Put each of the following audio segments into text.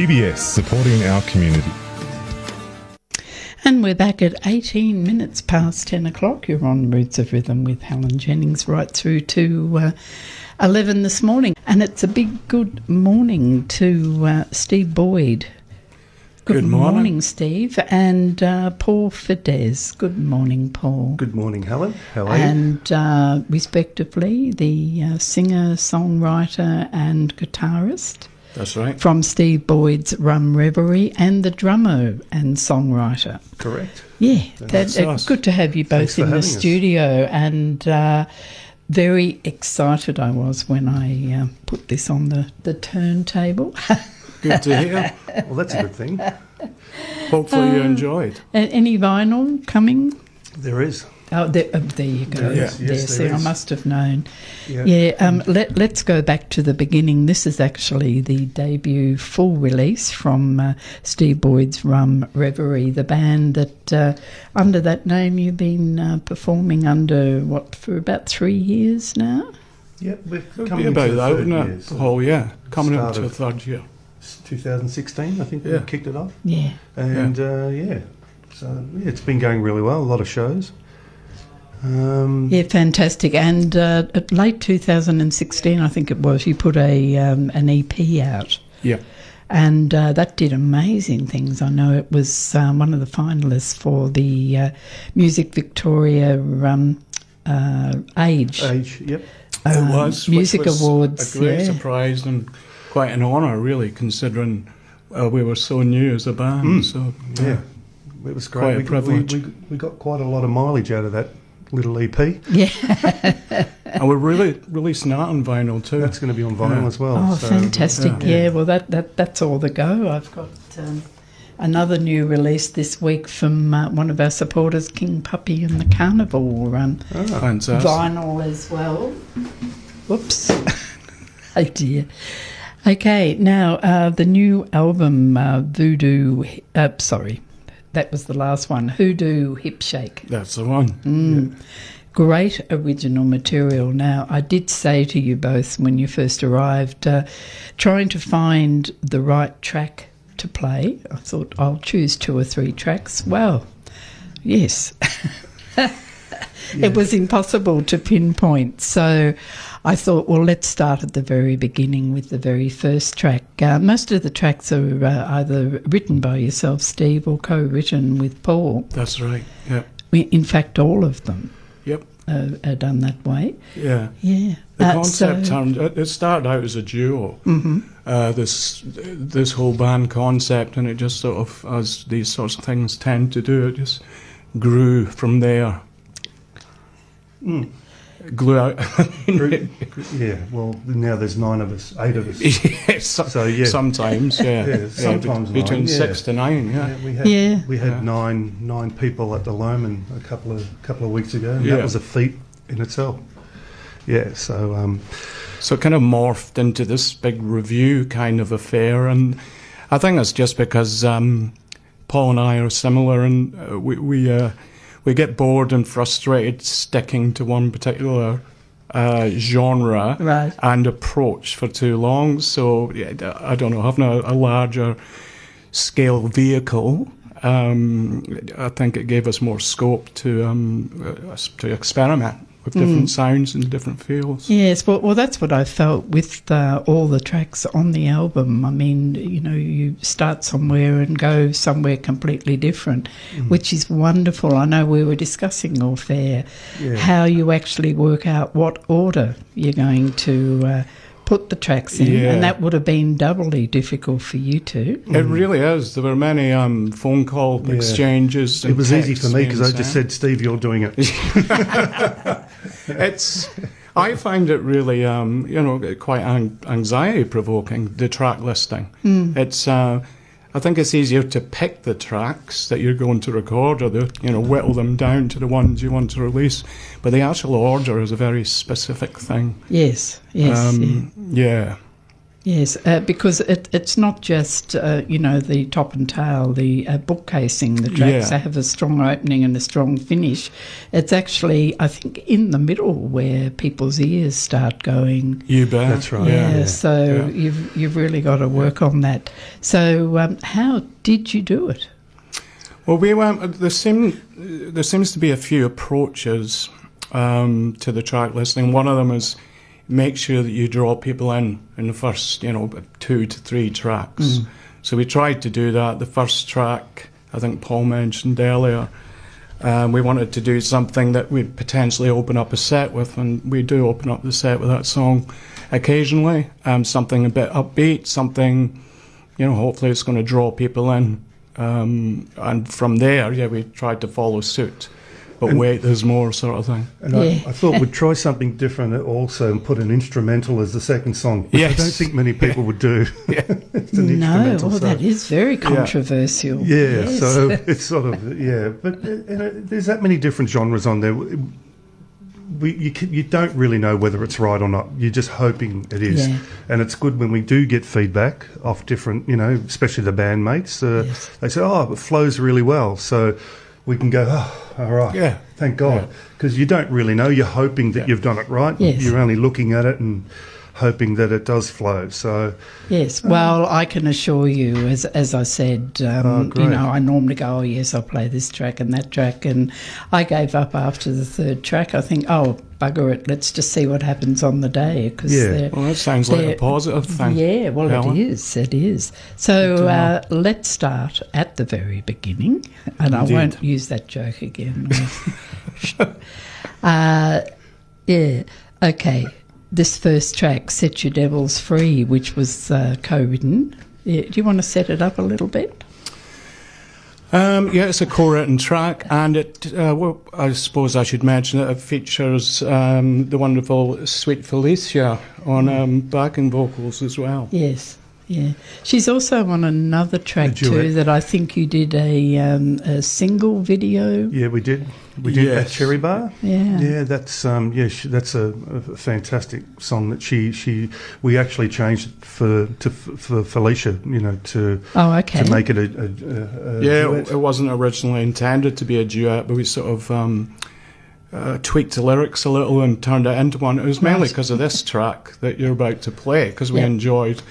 PBS, supporting our community. And we're back at 18 minutes past 10 o'clock. You're on Roots of Rhythm with Helen Jennings right through to 11 this morning. And it's a big good morning to Steve Boyd. Good morning, Steve. And Paul Fidesz. Good morning, Paul. Good morning, Helen. How are you? And respectively, the singer, songwriter and guitarist. That's right. From Steve Boyd's Rum Reverie, and the drummer and songwriter. Correct. Yeah, that's that's good to have you both in the studio, and very excited I was when I put this on the turntable. Good to hear. Well, that's a good thing. Hopefully you enjoyed. Any vinyl coming? There is. Oh, there you go. Yes, there see, is. I must have known. Yeah. Let's go back to the beginning. This is actually the debut full release from Steve Boyd's Rum Reverie, the band that, under that name, you've been performing under, for about 3 years now? Yeah, we've It'll come be into about the that, third wouldn't year. it? Oh, yeah. Coming up to Start the of third year. 2016, I think we kicked it off. Yeah. And, so it's been going really well, a lot of shows. Yeah, fantastic. And at late 2016, I think it was, you put an EP out. Yeah. And that did amazing things. I know it was one of the finalists for the Music Victoria Age. Yep. It was. Music which was Awards. A great yeah. surprise and quite an honour, really, considering we were so new as a band. So Yeah. It was great. Quite a privilege. We got quite a lot of mileage out of that little EP. Yeah. And we're really releasing that on vinyl too. That's going to be on vinyl as well. Oh, so, fantastic. Yeah, well, that's all the go. I've got another new release this week from one of our supporters, King Puppy and the Carnival Fantastic. vinyl as well. Whoops. Oh, dear. Okay, now the new album, Voodoo... sorry, that was the last one, Hoodoo Hip Shake. That's the one. Yeah. Great original material. Now, I did say to you both when you first arrived, trying to find the right track to play, I thought I'll choose 2 or 3 tracks. Well, yes. It was impossible to pinpoint. So I thought, well, let's start at the very beginning with the very first track. Most of the tracks are either written by yourself, Steve, or co-written with Paul. That's right. Yeah. In fact, all of them. Yep. Are done that way. Yeah. Yeah. The concept it started out as a duo. Mm-hmm. This whole band concept, and it just sort of, as these sorts of things tend to do, it just grew from there. Glue out. Yeah, well, now there's 9 of us, 8 of us. Yes, So, yeah. Sometimes, yeah. Yeah, sometimes between 9, 6 to 9, yeah. We had 9 people at the Loman a couple of weeks ago, and Yeah. that was a feat in itself. Yeah, so So it kind of morphed into this big review kind of affair, and I think that's just because Paul and I are similar, and we get bored and frustrated sticking to one particular genre and approach for too long. So I don't know, having a larger scale vehicle, I think it gave us more scope to experiment with different sounds and different feels. Yes, well, that's what I felt with all the tracks on the album. I mean, you start somewhere and go somewhere completely different, which is wonderful. I know we were discussing off air how you actually work out what order you're going to put the tracks in, and that would have been doubly difficult for you two. It really is. There were many phone call exchanges. it was easy for me because I just said, Steve, you're doing it. I find it really, quite anxiety provoking, the track listing. It's, I think it's easier to pick the tracks that you're going to record, or whittle them down to the ones you want to release. But the actual order is a very specific thing. Yes. Yeah. Yes, because it's not just, the top and tail, the book casing, the tracks. Yeah. They have a strong opening and a strong finish. It's actually, I think, in the middle where people's ears start going. You bet. That's right. Yeah, so Yeah. you've really got to work on that. So how did you do it? Well, we went. There seems to be a few approaches to the track listing. One of them is make sure that you draw people in the first, 2 to 3 tracks. So we tried to do that. The first track, I think Paul mentioned earlier, we wanted to do something that we'd potentially open up a set with, and we do open up the set with that song occasionally. Something a bit upbeat, something, hopefully it's going to draw people in. And from there, we tried to follow suit. But wait, there's more sort of thing. And I thought we'd try something different also and put an instrumental as the second song, which I don't think many people would do. It's an instrumental. That is very controversial. Yeah, Yes. so it's sort of, but there's that many different genres on there. You don't really know whether it's right or not. You're just hoping it is. Yeah. And it's good when we do get feedback off different, especially the bandmates. They say, it flows really well. So we can go, all right, thank God. Because you don't really know. You're hoping that you've done it right. Yes. You're only looking at it and hoping that it does flow. So yes, well, I can assure you, as I said, great. I normally go, oh yes, I'll play this track and that track, and I gave up after the third track. I think, bugger it, let's just see what happens on the day. Cause well, that sounds like a positive thing. Yeah, well, Helen. it is. So let's start at the very beginning, and Indeed. I won't use that joke again. Okay. This first track, Set Your Devils Free, which was co-written. Do you want to set it up a little bit? It's a co-written track, and it. I suppose I should mention that it features the wonderful Sweet Felicia on backing vocals as well. Yes, yeah. She's also on another track too that I think you did a single video. Yeah, we did. We did that Cherry Bar. Yeah, that's that's a fantastic song that we actually changed it for Felicia, to make it a duet. It wasn't originally intended to be a duet, but we sort of tweaked the lyrics a little and turned it into one. It was mainly because of this track that you're about to play, because we enjoyed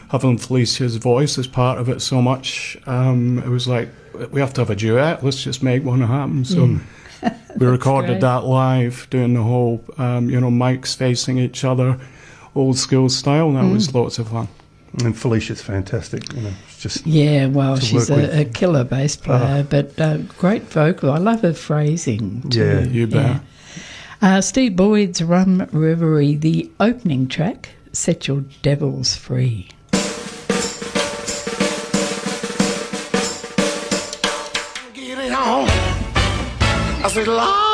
having Felicia's voice as part of it so much. It was like, we have to have a duet, let's just make one happen. So we recorded that live, doing the whole, mics facing each other, old school style, and that was lots of fun. And Felicia's fantastic. It's just she's a killer bass player, but great vocal. I love her phrasing too. Yeah, you bet. Steve Boyd's Rum Reverie, the opening track, Set Your Devils Free. Get it on. I said, Lord.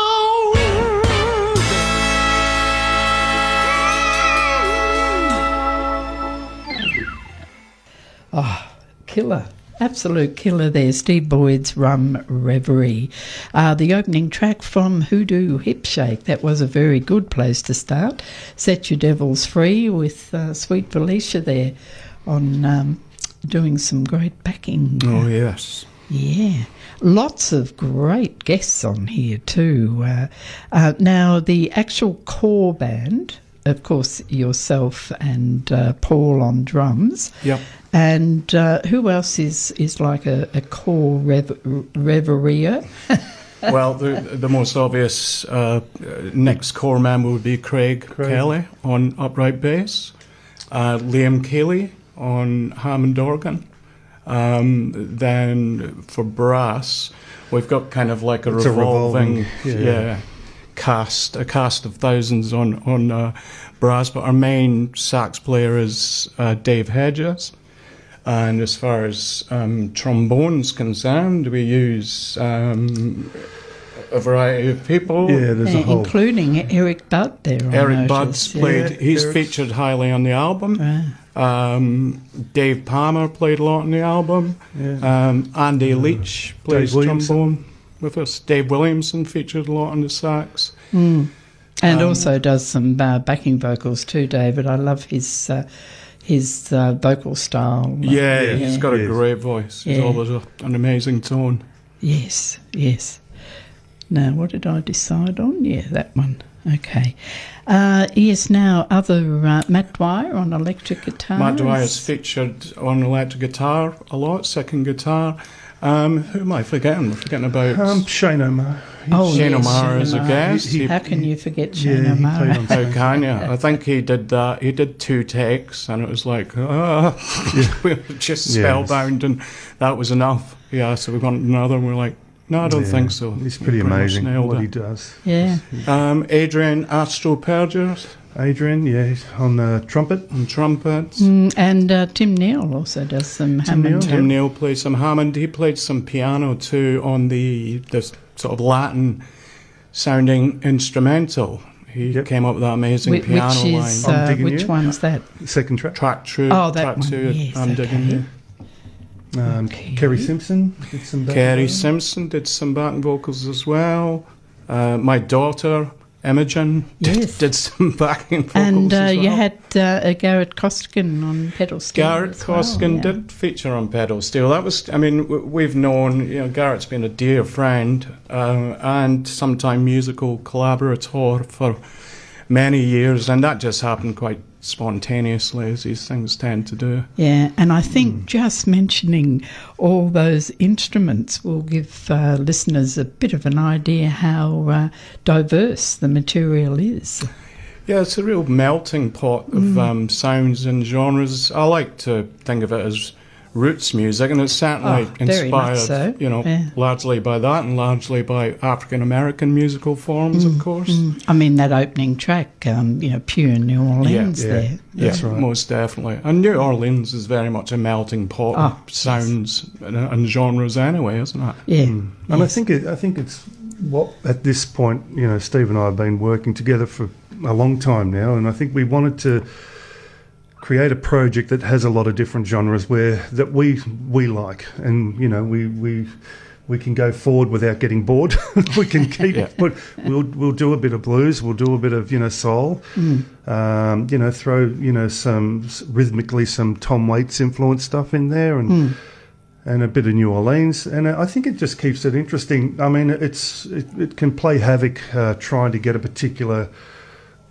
Killer. Absolute killer there, Steve Boyd's Rum Reverie. The opening track from Hoodoo Hip Shake, that was a very good place to start. Set Your Devils Free with Sweet Felicia there on doing some great backing. Oh, yes. Yeah. Lots of great guests on here too. Now, the actual core band, of course, yourself and Paul on drums. Yep. And who else is like a core reverie? Well, the most obvious next core member would be Craig Kelly on upright bass, Liam Cayley on Hammond organ. Then for brass, we've got kind of like a revolving cast of thousands on brass, but our main sax player is Dave Hedges. And as far as trombone's concerned, we use a variety of people. Yeah, there's a whole... Including Eric Budd there. Eric Budd's played. He's featured highly on the album. Dave Palmer played a lot on the album. Andy Leach plays trombone with us. Dave Williamson featured a lot on the sax. And also does some backing vocals too, David. I love his his vocal style. Yeah, he's got a great voice. He's Yeah. always an amazing tone. Yes, yes. Now, what did I decide on? Yeah, that one. Okay. Yes, now, other Matt Dwyer on electric guitar. Matt Dwyer's featured on electric guitar a lot, second guitar. Who am I forgetting? We're forgetting about Shane O'Mara. Shane yes, O'Mara as a O'Mara. guest. How can you forget Shane he played O'Mara? on How can you? I think he did that. He did 2 takes, and it was like, we were just spellbound, and that was enough. Yeah, so we got another, and we're like, no, I don't think so. He's pretty He much amazing nailed what it. he does. Yeah. Adrian Astroperger Adrian, he's on trumpet. on trumpet. And Tim Neal also does some Hammond. Tim Neal played some Hammond. He played some piano too on the sort of Latin sounding instrumental. He came up with that amazing piano which is, line. I'm Digging which You. one's that? Second track. Track 2. Oh, that track one. 2. Yes, I'm digging okay. you. Kerry Simpson did some back Kerry vocals. Simpson did some backing vocals as well. My daughter, Imogen, Yes. did some backing vocals And as well. you had Garrett Costigan on pedal steel. Garrett as well, Costigan yeah. did feature on pedal steel. That was, I mean, we've known, Garrett's been a dear friend and sometime musical collaborator for many years, and that just happened quite spontaneously, as these things tend to do. Yeah, and I think just mentioning all those instruments will give listeners a bit of an idea how diverse the material is. Yeah, it's a real melting pot of sounds and genres. I like to think of it as roots music, and it's certainly very much inspired, so, largely by that and largely by African American musical forms, of course. I mean, that opening track, pure New Orleans there. That's right. Most definitely. And New Orleans is very much a melting pot of sounds and genres anyway, isn't it? Yeah. And I think it's what at this point, Steve and I have been working together for a long time now, and I think we wanted to create a project that has a lot of different genres that we like, and we can go forward without getting bored. We can keep, but we'll do a bit of blues, we'll do a bit of soul, throw some rhythmically some Tom Waits influence stuff in there, and a bit of New Orleans, and I think it just keeps it interesting. I mean, it can play havoc trying to get a particular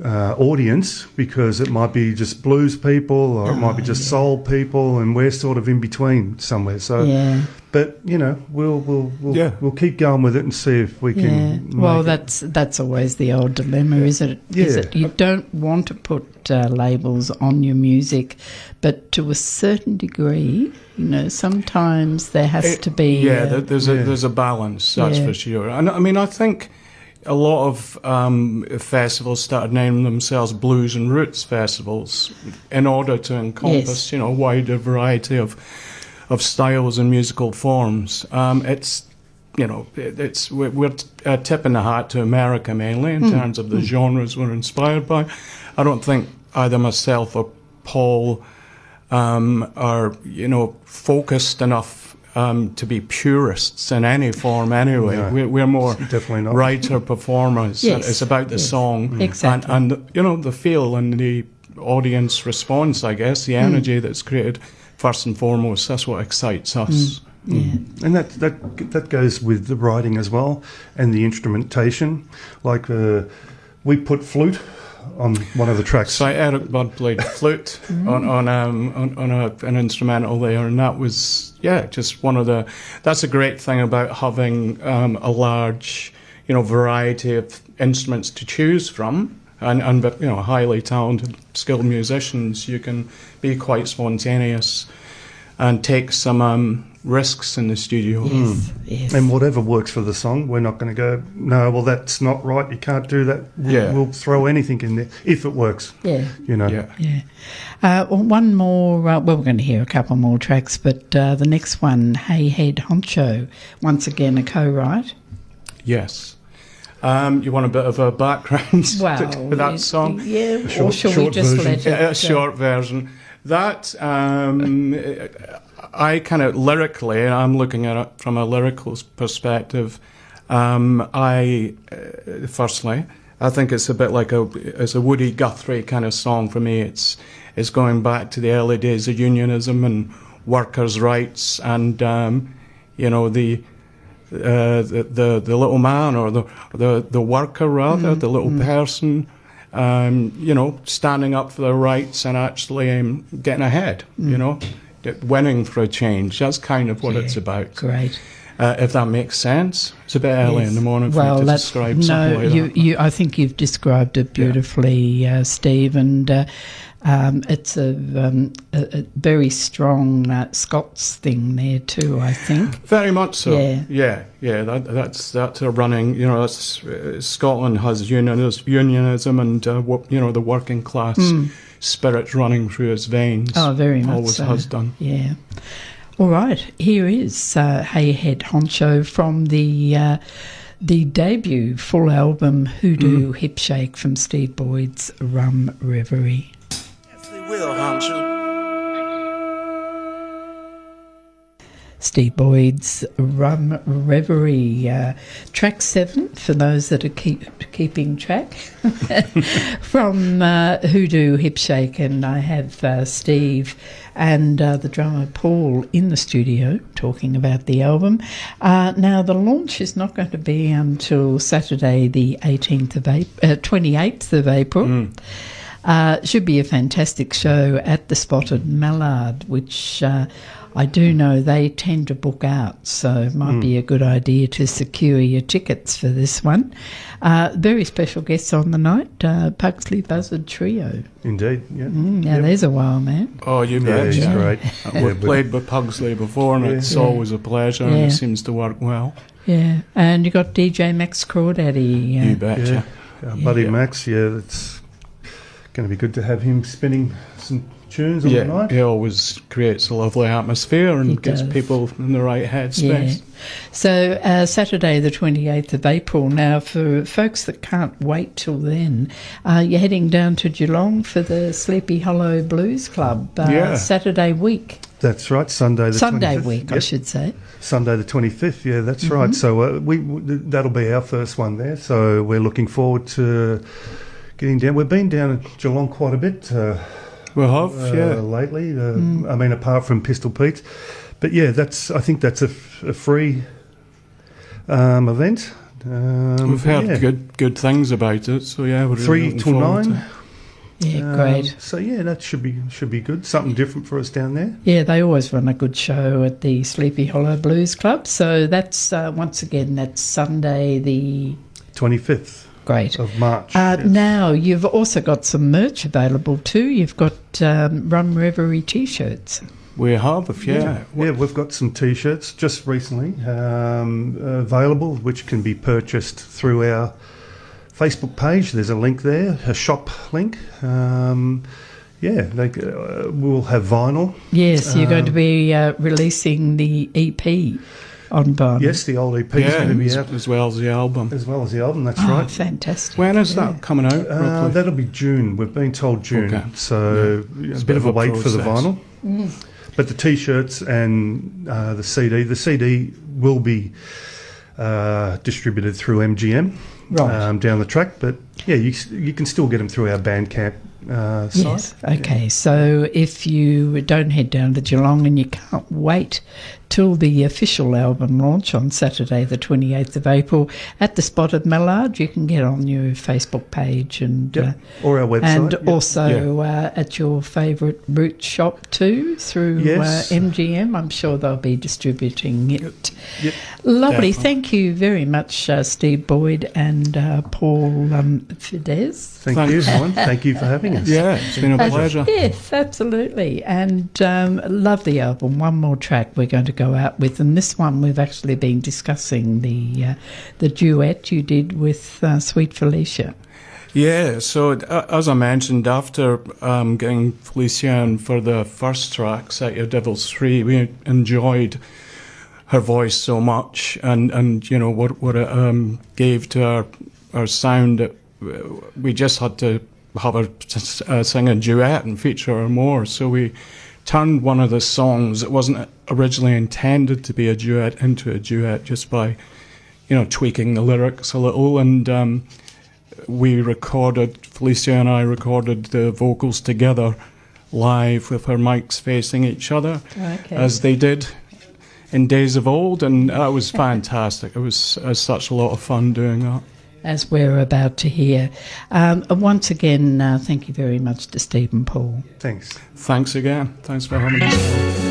audience, because it might be just blues people or it might be just soul people, and we're sort of in between somewhere. So, but we'll keep going with it and see if we can. Well, that's always the old dilemma, is it? Is it you don't want to put labels on your music, but to a certain degree, sometimes there has to be. There's a balance, that's for sure. And I mean, I think a lot of festivals started naming themselves blues and roots festivals in order to encompass, a wider variety of styles and musical forms. We're tipping the hat to America mainly in terms of the genres we're inspired by. I don't think either myself or Paul are, focused enough to be purists in any form anyway. No, we're more definitely not. writer performers. It's about the song Exactly. and the feel and the audience response, I guess, the energy that's created first and foremost. That's what excites us. And that goes with the writing as well, and the instrumentation. Like we put flute on one of the tracks. So Eric Budd played flute on an instrumental there, and that was just one of the. That's a great thing about having a large, variety of instruments to choose from, and highly talented, skilled musicians. You can be quite spontaneous and take some risks in the studio. Yes. And whatever works for the song, we're not going to go, no, well, that's not right, you can't do that. We'll throw anything in there if it works. One more, we're going to hear a couple more tracks, but the next one, Hey Head Honcho, once again a co-write. Yes. You want a bit of a background to that song? Yeah, short we just version. let it... A short version. That, I kind of lyrically, and I'm looking at it from a lyrical perspective, firstly, I think it's a bit like it's a Woody Guthrie kind of song for me. is going back to the early days of unionism and workers' rights, and the little man, or the worker rather, the little person, standing up for their rights and actually getting ahead. Winning for a change. That's kind of what it's about. Great. If that makes sense. It's a bit early in the morning for me to describe something like that. I think you've described it beautifully, Steve, and it's a very strong Scots thing there too, I think. Very much so. Yeah. That's a running. Scotland has unionism and the working class spirit running through its veins. Oh, very much. Always so. has done. Yeah. All right. Here is Hey Head Honcho from the debut full album Hoodoo Hip Shake from Steve Boyd's Rum Reverie. Yes, they will, Honcho. Steve Boyd's Rum Reverie, track 7 for those that are keeping track from Hoodoo Hip Shake, and I have Steve and the drummer Paul in the studio talking about the album. Now the launch is not going to be until Saturday the 28th of April. Should be a fantastic show at the Spotted Mallard, which I do know they tend to book out, so it might be a good idea to secure your tickets for this one. Very special guests on the night, Pugsley Buzzard Trio. Indeed, yeah. Now there's a while, man. Oh, you Yeah, bet. he's great. We've played with Pugsley before, and it's always a pleasure, and it seems to work well. Yeah, and you got DJ Max Crawdaddy. You betcha. Our buddy Max, it's going to be good to have him spinning some tunes on the night. He always creates a lovely atmosphere and gets people in the right headspace. Yeah. So Saturday the 28th of April. Now for folks that can't wait till then, you're heading down to Geelong for the Sleepy Hollow Blues Club Saturday week. That's right, Sunday the 25th. Week, I should say. Sunday the 25th, yeah, that's right. So that'll be our first one there, so we're looking forward to getting down. We've been down at Geelong quite a bit We have, lately. I mean, apart from Pistol Pete's, but I think that's a free event. We've heard good things about it, so we're 3 till 9. Yeah, great. So that should be good. Something different for us down there. Yeah, they always run a good show at the Sleepy Hollow Blues Club. So that's once again that's Sunday the 25th. Great. Of March. Now, you've also got some merch available too. You've got Rum Reverie T-shirts. We have, Yeah, we've got some T-shirts just recently available, which can be purchased through our Facebook page. There's a link there, a shop link. We'll have vinyl. Yes, you're going to be releasing the EP on vinyl. Yes, the old EP is going to be out. As well as the album. That's right. Fantastic. When is that coming out, roughly? That'll be June. We've been told June. Okay. So It's a bit of a wait for the vinyl. Mm. But the T-shirts and the CD will be distributed through MGM down the track. But, you can still get them through our Bandcamp site. Yes. Okay. So if you don't head down to Geelong and you can't wait till the official album launch on Saturday the 28th of April at the Spotted Mallard, you can get on your Facebook page and or our website. And also at your favourite root shop too through MGM. I'm sure they'll be distributing it. Yep. Lovely. Definitely. Thank you very much, Steve Boyd and Paul Fidesz. Thank you, Helen. Thank you for having us. Yeah, it's been a pleasure. Yes, absolutely. And love the album. One more track we're going to go out with, and this one we've actually been discussing the duet you did with Sweet Felicia. Yeah, so as I mentioned, after getting Felicia in for the first track, Set Your Devils Free, we enjoyed her voice so much, and what it gave to our sound. We just had to have her sing a duet and feature her more. So we turned one of the songs that wasn't originally intended to be a duet into a duet just by, tweaking the lyrics a little. And Felicia and I recorded the vocals together live with our mics facing each other, Okay. as they did in days of old, and that was fantastic. It was such a lot of fun doing that. As we're about to hear. Once again, thank you very much to Steve and Paul. Thanks. Thanks again. Thanks for having us.